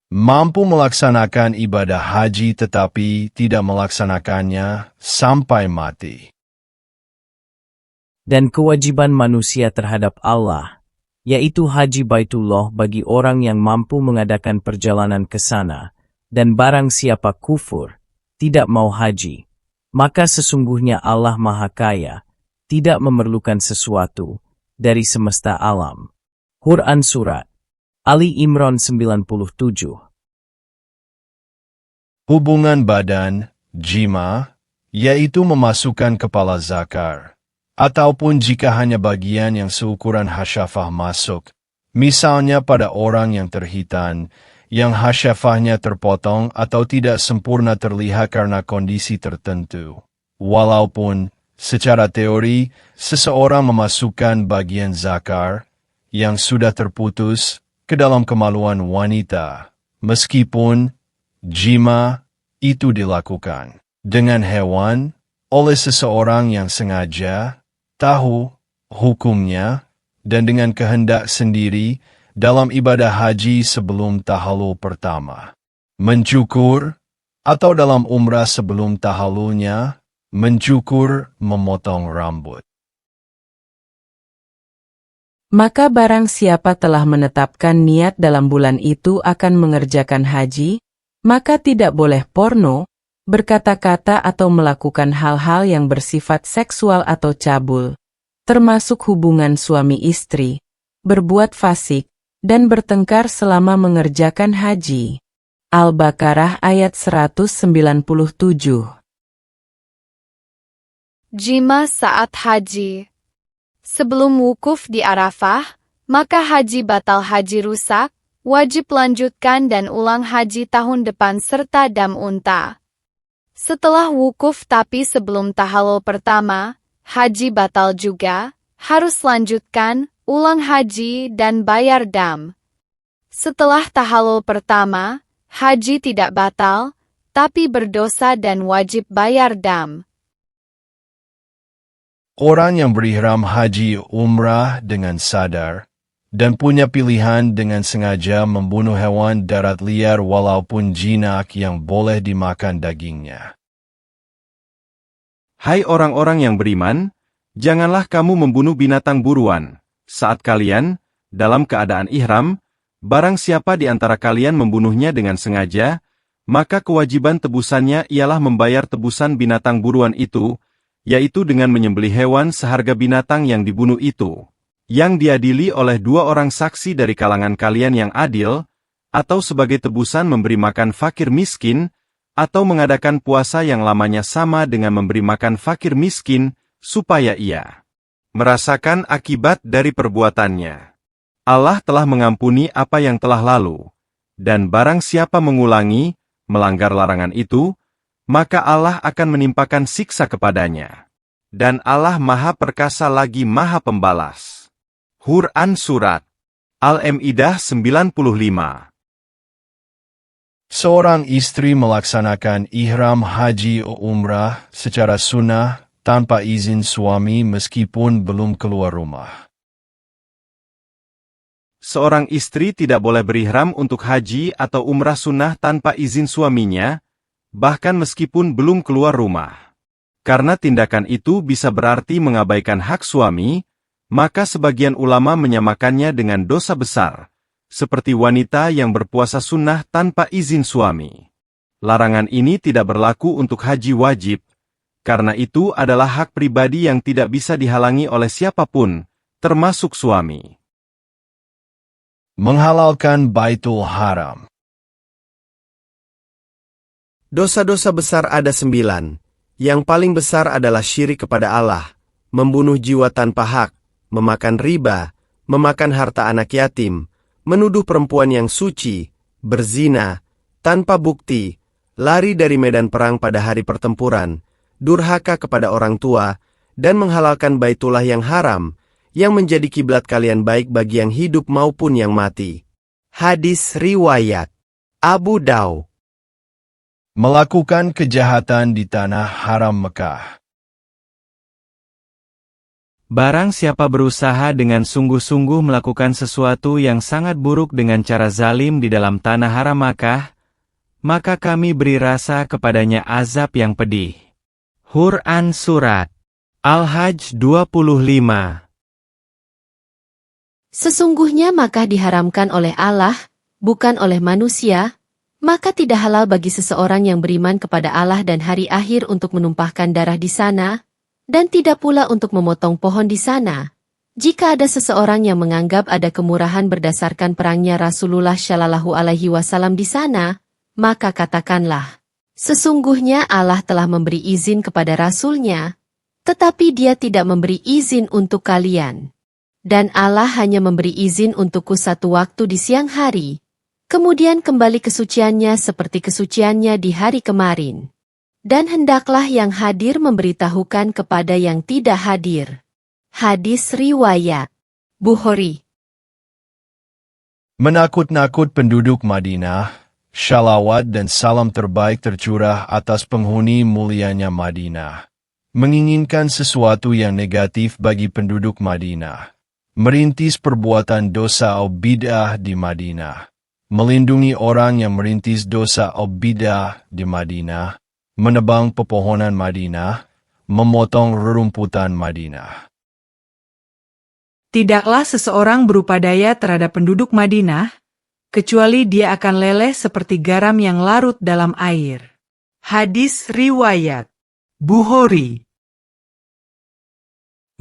mampu melaksanakan ibadah haji tetapi tidak melaksanakannya sampai mati. Dan kewajiban manusia terhadap Allah, yaitu haji Baitullah bagi orang yang mampu mengadakan perjalanan ke sana, dan barang siapa kufur, tidak mau haji, maka sesungguhnya Allah Maha Kaya, tidak memerlukan sesuatu dari semesta alam. Quran Surat Ali Imran 97. Hubungan badan, jima, yaitu memasukkan kepala zakar, ataupun jika hanya bagian yang seukuran hasyafah masuk, misalnya pada orang yang terhitan, yang hasyafahnya terpotong atau tidak sempurna terlihat karena kondisi tertentu. Walaupun, secara teori, seseorang memasukkan bagian zakar yang sudah terputus ke dalam kemaluan wanita, meskipun jima itu dilakukan dengan hewan oleh seseorang yang sengaja tahu hukumnya dan dengan kehendak sendiri dalam ibadah haji sebelum tahallul pertama, mencukur, atau dalam umrah sebelum tahallulnya, mencukur, memotong rambut. Maka barang siapa telah menetapkan niat dalam bulan itu akan mengerjakan haji, maka tidak boleh porno, berkata-kata atau melakukan hal-hal yang bersifat seksual atau cabul, termasuk hubungan suami istri, berbuat fasik, dan bertengkar selama mengerjakan haji. Al-Baqarah ayat 197. Jima saat haji. Sebelum wukuf di Arafah, maka haji batal haji rusak, wajib lanjutkan dan ulang haji tahun depan serta dam unta. Setelah wukuf tapi sebelum tahallul pertama, haji batal juga, harus lanjutkan, ulang haji dan bayar dam. Setelah tahallul pertama, haji tidak batal, tapi berdosa dan wajib bayar dam. Orang yang berihram haji umrah dengan sadar, dan punya pilihan dengan sengaja membunuh hewan darat liar walaupun jinak yang boleh dimakan dagingnya. Hai orang-orang yang beriman, janganlah kamu membunuh binatang buruan. Saat kalian, dalam keadaan ihram, barang siapa di antara kalian membunuhnya dengan sengaja, maka kewajiban tebusannya ialah membayar tebusan binatang buruan itu, yaitu dengan menyembelih hewan seharga binatang yang dibunuh itu, yang diadili oleh 2 orang saksi dari kalangan kalian yang adil, atau sebagai tebusan memberi makan fakir miskin, atau mengadakan puasa yang lamanya sama dengan memberi makan fakir miskin, supaya ia merasakan akibat dari perbuatannya. Allah telah mengampuni apa yang telah lalu, dan barang siapa mengulangi, melanggar larangan itu, maka Allah akan menimpakan siksa kepadanya. Dan Allah Maha Perkasa lagi Maha Pembalas. Quran Surat Al-Ma'idah 95. Seorang istri melaksanakan ihram haji umrah secara sunnah tanpa izin suami meskipun belum keluar rumah. Seorang istri tidak boleh berihram untuk haji atau umrah sunnah tanpa izin suaminya, bahkan meskipun belum keluar rumah. Karena tindakan itu bisa berarti mengabaikan hak suami, maka sebagian ulama menyamakannya dengan dosa besar, seperti wanita yang berpuasa sunnah tanpa izin suami. Larangan ini tidak berlaku untuk haji wajib, karena itu adalah hak pribadi yang tidak bisa dihalangi oleh siapapun, termasuk suami. Menghalalkan Baitul Haram. Dosa-dosa besar ada 9. Yang paling besar adalah syirik kepada Allah, membunuh jiwa tanpa hak, memakan riba, memakan harta anak yatim, menuduh perempuan yang suci, berzina, tanpa bukti, lari dari medan perang pada hari pertempuran, durhaka kepada orang tua, dan menghalalkan Baitullah yang haram, yang menjadi kiblat kalian baik bagi yang hidup maupun yang mati. Hadis riwayat Abu Daud. Melakukan kejahatan di tanah haram Mekah. Barang siapa berusaha dengan sungguh-sungguh melakukan sesuatu yang sangat buruk dengan cara zalim di dalam tanah haram Makkah, maka kami beri rasa kepadanya azab yang pedih. Quran Surat Al-Hajj 25. Sesungguhnya Makkah diharamkan oleh Allah, bukan oleh manusia, maka tidak halal bagi seseorang yang beriman kepada Allah dan hari akhir untuk menumpahkan darah di sana, dan tidak pula untuk memotong pohon di sana. Jika ada seseorang yang menganggap ada kemurahan berdasarkan perangnya Rasulullah Shallallahu Alaihi Wasallam di sana, maka katakanlah, sesungguhnya Allah telah memberi izin kepada Rasul-Nya, tetapi Dia tidak memberi izin untuk kalian. Dan Allah hanya memberi izin untukku satu waktu di siang hari, kemudian kembali kesuciannya seperti kesuciannya di hari kemarin. Dan hendaklah yang hadir memberitahukan kepada yang tidak hadir. Hadis riwayat Bukhari. Menakut-nakut penduduk Madinah, syalawat dan salam terbaik tercurah atas penghuni mulianya Madinah. Menginginkan sesuatu yang negatif bagi penduduk Madinah. Merintis perbuatan dosa atau bid'ah di Madinah. Melindungi orang yang merintis dosa atau bid'ah di Madinah. Menebang pepohonan Madinah, memotong rerumputan Madinah. Tidaklah seseorang berupadaya terhadap penduduk Madinah, kecuali dia akan leleh seperti garam yang larut dalam air. Hadis riwayat Bukhari.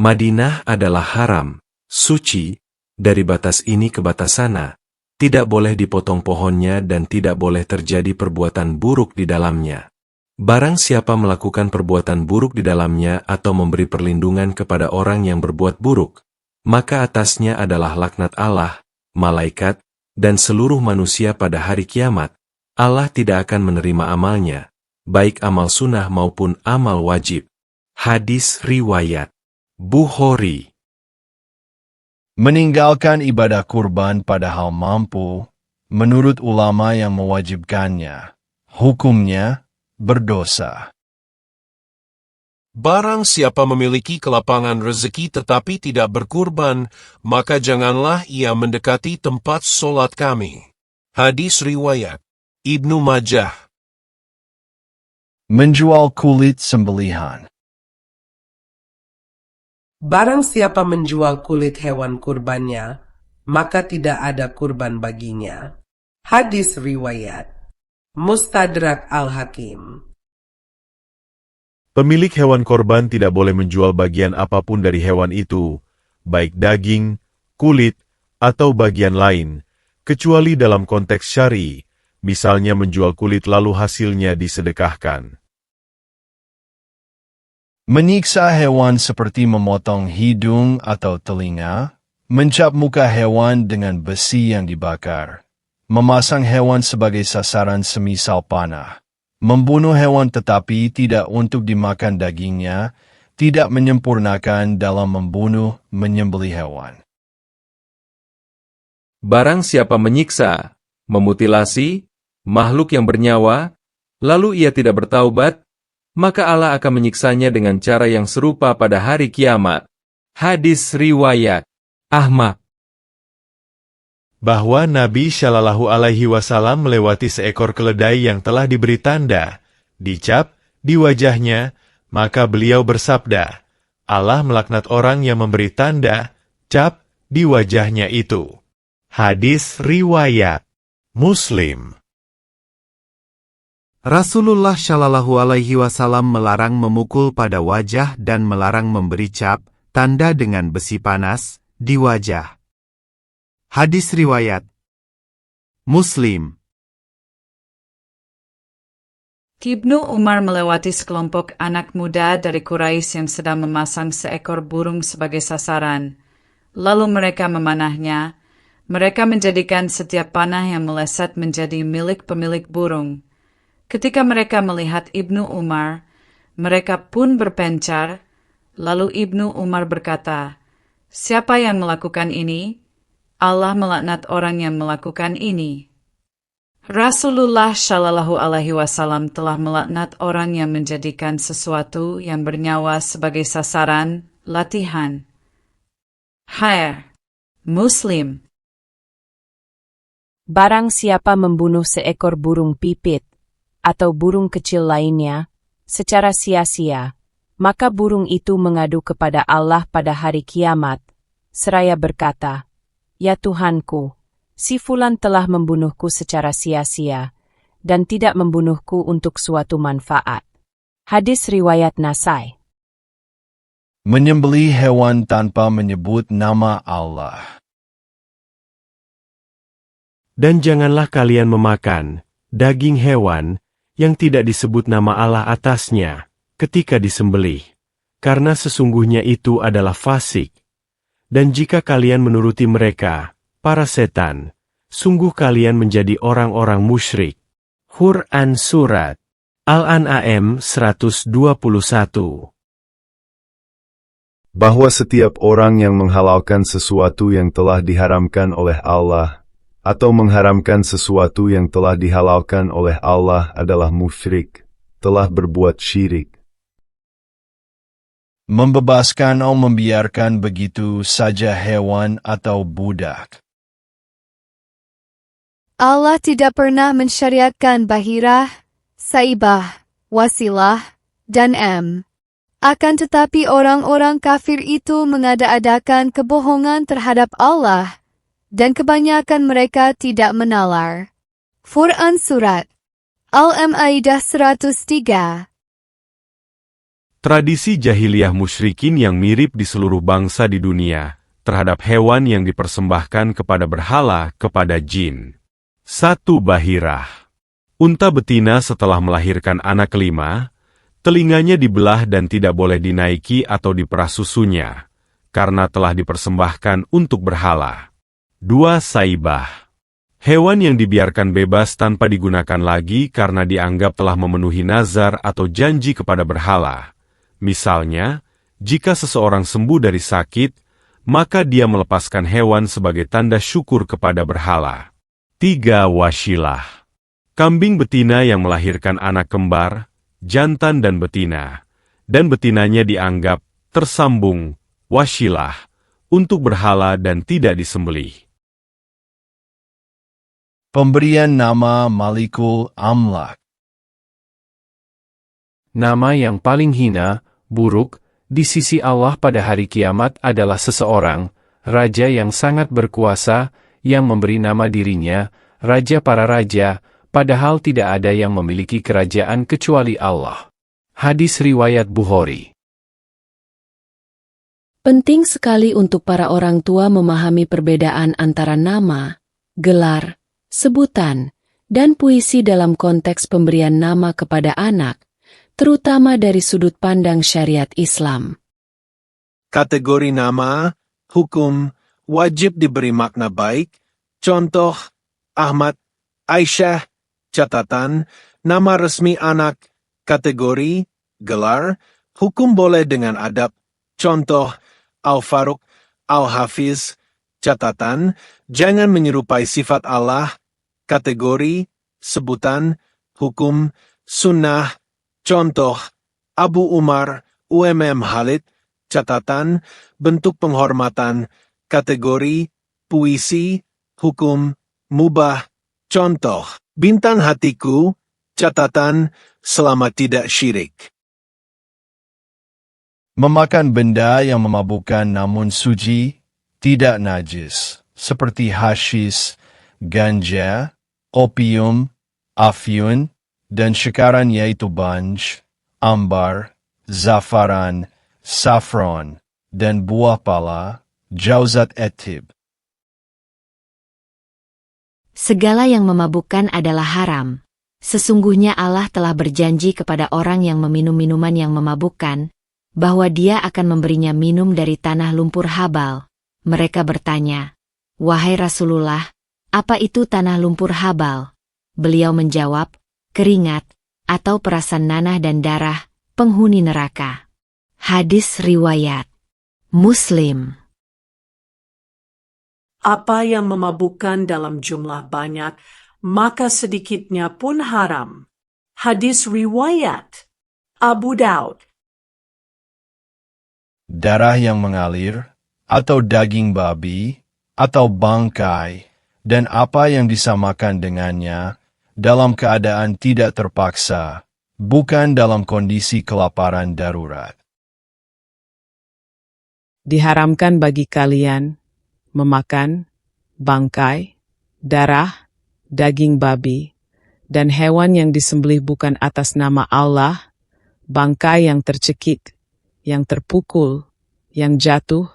Madinah adalah haram, suci, dari batas ini ke batas sana, tidak boleh dipotong pohonnya dan tidak boleh terjadi perbuatan buruk di dalamnya. Barang siapa melakukan perbuatan buruk di dalamnya atau memberi perlindungan kepada orang yang berbuat buruk, maka atasnya adalah laknat Allah, malaikat, dan seluruh manusia pada hari kiamat. Allah tidak akan menerima amalnya, baik amal sunnah maupun amal wajib. Hadis riwayat Bukhari. Meninggalkan ibadah kurban padahal mampu, menurut ulama yang mewajibkannya, hukumnya berdosa. Barang siapa memiliki kelapangan rezeki tetapi tidak berkurban, maka janganlah ia mendekati tempat solat kami. Hadis riwayat Ibnu Majah. Menjual kulit sembelihan. Barang siapa menjual kulit hewan kurbannya, maka tidak ada kurban baginya. Hadis riwayat Mustadrak Al-Hakim. Pemilik hewan korban tidak boleh menjual bagian apapun dari hewan itu, baik daging, kulit, atau bagian lain, kecuali dalam konteks syar'i, misalnya menjual kulit lalu hasilnya disedekahkan. Menyiksa hewan seperti memotong hidung atau telinga, mencap muka hewan dengan besi yang dibakar, memasang hewan sebagai sasaran semisal panah, membunuh hewan tetapi tidak untuk dimakan dagingnya, tidak menyempurnakan dalam membunuh, menyembelih hewan. Barang siapa menyiksa, memutilasi, makhluk yang bernyawa, lalu ia tidak bertaubat, maka Allah akan menyiksanya dengan cara yang serupa pada hari kiamat. Hadis riwayat Ahmad. Bahwa Nabi Shallallahu Alaihi Wasallam melewati seekor keledai yang telah diberi tanda, dicap, di wajahnya, maka beliau bersabda, Allah melaknat orang yang memberi tanda, cap, di wajahnya itu. Hadis riwayat Muslim. Rasulullah Shallallahu Alaihi Wasallam melarang memukul pada wajah dan melarang memberi cap, tanda dengan besi panas, di wajah. Hadis riwayat Muslim. Ibnu Umar melewati sekelompok anak muda dari Quraisy yang sedang memasang seekor burung sebagai sasaran. Lalu mereka memanahnya. Mereka menjadikan setiap panah yang meleset menjadi milik pemilik burung. Ketika mereka melihat Ibnu Umar, mereka pun berpencar. Lalu Ibnu Umar berkata, "Siapa yang melakukan ini? Allah melaknat orang yang melakukan ini." Rasulullah Shallallahu Alaihi Wasallam telah melaknat orang yang menjadikan sesuatu yang bernyawa sebagai sasaran, latihan, Khair. Muslim. Barang siapa membunuh seekor burung pipit atau burung kecil lainnya secara sia-sia, maka burung itu mengadu kepada Allah pada hari kiamat, seraya berkata, "Ya Tuhanku, si fulan telah membunuhku secara sia-sia dan tidak membunuhku untuk suatu manfaat." Hadis riwayat Nasai. Menyembelih hewan tanpa menyebut nama Allah. Dan janganlah kalian memakan daging hewan yang tidak disebut nama Allah atasnya ketika disembelih, karena sesungguhnya itu adalah fasik. Dan jika kalian menuruti mereka, para setan, sungguh kalian menjadi orang-orang musyrik. Quran Surat Al-An'am 121. Bahwa setiap orang yang menghalalkan sesuatu yang telah diharamkan oleh Allah, atau mengharamkan sesuatu yang telah dihalalkan oleh Allah adalah musyrik, telah berbuat syirik. Membebaskan atau membiarkan begitu saja hewan atau budak. Allah tidak pernah mensyariatkan bahirah, saibah, wasilah, dan Akan tetapi orang-orang kafir itu mengada-adakan kebohongan terhadap Allah, dan kebanyakan mereka tidak menalar. Quran Surat Al-Maidah 103. Tradisi jahiliyah musyrikin yang mirip di seluruh bangsa di dunia terhadap hewan yang dipersembahkan kepada berhala kepada jin. 1. Bahirah. Unta betina setelah melahirkan anak kelima, telinganya dibelah dan tidak boleh dinaiki atau diperah susunya, karena telah dipersembahkan untuk berhala. 2. Saibah. Hewan yang dibiarkan bebas tanpa digunakan lagi karena dianggap telah memenuhi nazar atau janji kepada berhala. Misalnya, jika seseorang sembuh dari sakit, maka dia melepaskan hewan sebagai tanda syukur kepada berhala. 3. Wasilah. Kambing betina yang melahirkan anak kembar, jantan dan betinanya dianggap tersambung, wasilah, untuk berhala dan tidak disembelih. Pemberian nama Malikul Amlak. Nama yang paling hina, buruk, di sisi Allah pada hari kiamat adalah seseorang, raja yang sangat berkuasa, yang memberi nama dirinya, Raja para Raja, padahal tidak ada yang memiliki kerajaan kecuali Allah. Hadis riwayat Bukhari. Penting sekali untuk para orang tua memahami perbedaan antara nama, gelar, sebutan, dan puisi dalam konteks pemberian nama kepada anak, terutama dari sudut pandang syariat Islam. Kategori nama, hukum, wajib diberi makna baik, contoh, Ahmad, Aisyah, catatan, nama resmi anak, kategori, gelar, hukum boleh dengan adab, contoh, Al-Faruq, Al-Hafiz, catatan, jangan menyerupai sifat Allah, kategori, sebutan, hukum, sunnah, contoh, Abu Umar, Khalid, catatan, bentuk penghormatan, kategori, puisi, hukum, mubah, contoh, bintang hatiku, catatan, selama tidak syirik. Memakan benda yang memabukkan namun suci, tidak najis, seperti hashis, ganja, opium, afyun, dan syekaran yaitu banj, ambar, zafaran, saffron, dan buah pala, jauzat etib. Segala yang memabukkan adalah haram. Sesungguhnya Allah telah berjanji kepada orang yang meminum minuman yang memabukkan, bahwa Dia akan memberinya minum dari tanah lumpur Habal. Mereka bertanya, "Wahai Rasulullah, apa itu tanah lumpur Habal?" Beliau menjawab, "Keringat, atau perasan nanah dan darah, penghuni neraka." Hadis riwayat Muslim. Apa yang memabukkan dalam jumlah banyak, maka sedikitnya pun haram. Hadis riwayat Abu Daud. Darah yang mengalir, atau daging babi, atau bangkai, dan apa yang disamakan dengannya, dalam keadaan tidak terpaksa, bukan dalam kondisi kelaparan darurat. Diharamkan bagi kalian memakan bangkai, darah, daging babi, dan hewan yang disembelih bukan atas nama Allah, bangkai yang tercekik, yang terpukul, yang jatuh,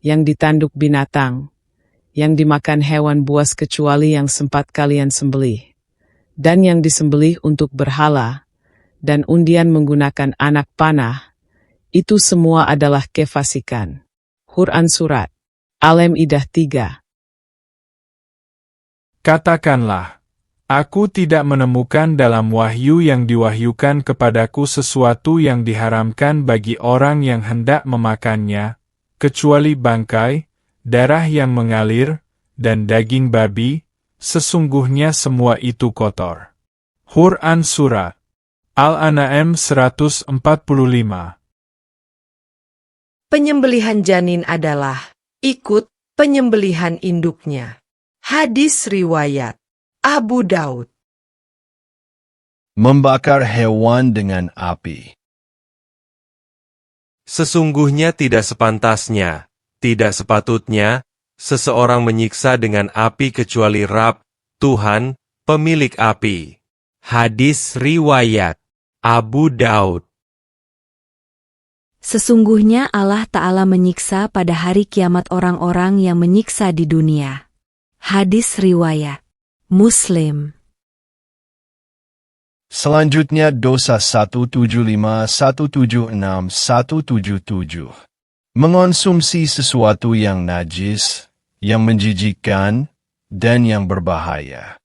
yang ditanduk binatang, yang dimakan hewan buas kecuali yang sempat kalian sembelih, dan yang disembelih untuk berhala, dan undian menggunakan anak panah, itu semua adalah kefasikan. Quran Surat Al-Maidah 3. Katakanlah, aku tidak menemukan dalam wahyu yang diwahyukan kepadaku sesuatu yang diharamkan bagi orang yang hendak memakannya, kecuali bangkai, darah yang mengalir, dan daging babi, sesungguhnya semua itu kotor. Quran Surat Al-An'am 145. Penyembelihan janin adalah ikut penyembelihan induknya. Hadis riwayat Abu Daud. Membakar hewan dengan api. Sesungguhnya tidak sepantasnya, tidak sepatutnya, seseorang menyiksa dengan api kecuali Rabb, Tuhan, pemilik api. Hadis riwayat Abu Daud. Sesungguhnya Allah Ta'ala menyiksa pada hari kiamat orang-orang yang menyiksa di dunia. Hadis riwayat Muslim. Selanjutnya dosa 175, 176, 177. Mengonsumsi sesuatu yang najis, yang menjijikkan, dan yang berbahaya.